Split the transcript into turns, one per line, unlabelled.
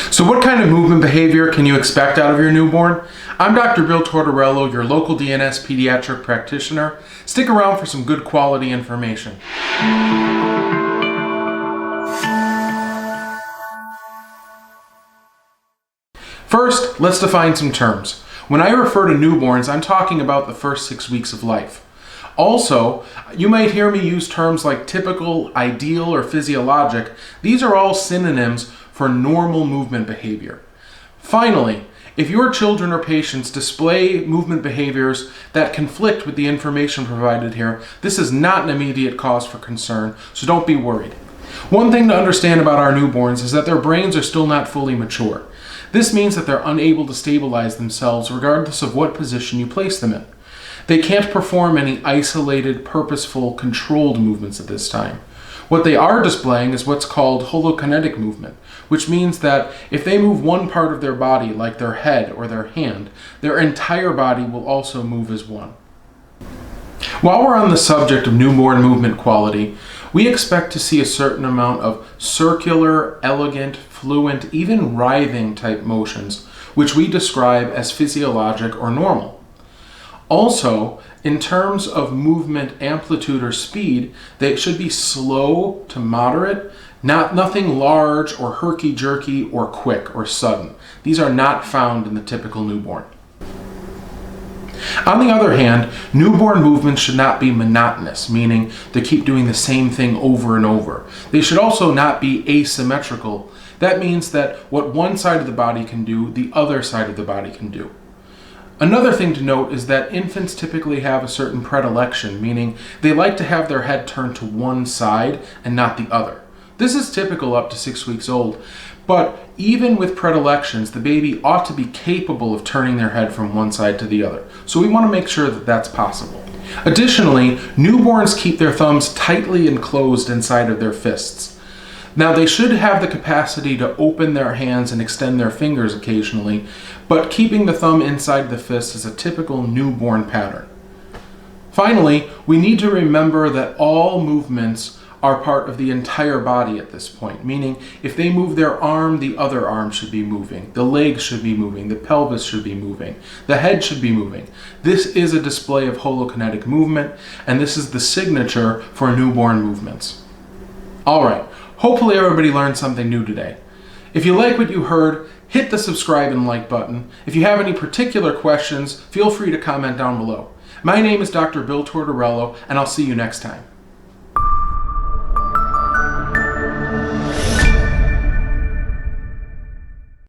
So what kind of movement behavior can you expect out of your newborn? I'm Dr. Bill Tortoriello, your local DNS Pediatric Practitioner. Stick around for some good quality information. First, let's define some terms. When I refer to newborns, I'm talking about the first 6 weeks of life. Also, you might hear me use terms like typical, ideal, or physiologic. These are all synonyms for normal movement behavior. Finally, if your children or patients display movement behaviors that conflict with the information provided here, this is not an immediate cause for concern, so don't be worried. One thing to understand about our newborns is that their brains are still not fully mature. This means that they're unable to stabilize themselves regardless of what position you place them in. They can't perform any isolated, purposeful, controlled movements at this time. What they are displaying is what's called holokinetic movement, which means that if they move one part of their body, like their head or their hand, their entire body will also move as one. While we're on the subject of newborn movement quality, we expect to see a certain amount of circular, elegant, fluent, even writhing type motions, which we describe as physiologic or normal. Also, in terms of movement amplitude or speed, they should be slow to moderate, nothing large or herky-jerky or quick or sudden. These are not found in the typical newborn. On the other hand, newborn movements should not be monotonous, meaning they keep doing the same thing over and over. They should also not be asymmetrical. That means that what one side of the body can do, the other side of the body can do. Another thing to note is that infants typically have a certain predilection, meaning they like to have their head turned to one side and not the other. This is typical up to 6 weeks old, but even with predilections, the baby ought to be capable of turning their head from one side to the other. So we want to make sure that that's possible. Additionally, newborns keep their thumbs tightly enclosed inside of their fists. Now, they should have the capacity to open their hands and extend their fingers occasionally, but keeping the thumb inside the fist is a typical newborn pattern. Finally, we need to remember that all movements are part of the entire body at this point, meaning if they move their arm, the other arm should be moving, the legs should be moving, the pelvis should be moving, the head should be moving. This is a display of holokinetic movement, and this is the signature for newborn movements. All right. Hopefully everybody learned something new today. If you like what you heard, hit the subscribe and like button. If you have any particular questions, feel free to comment down below. My name is Dr. Bill Tortoriello, and I'll see you next time.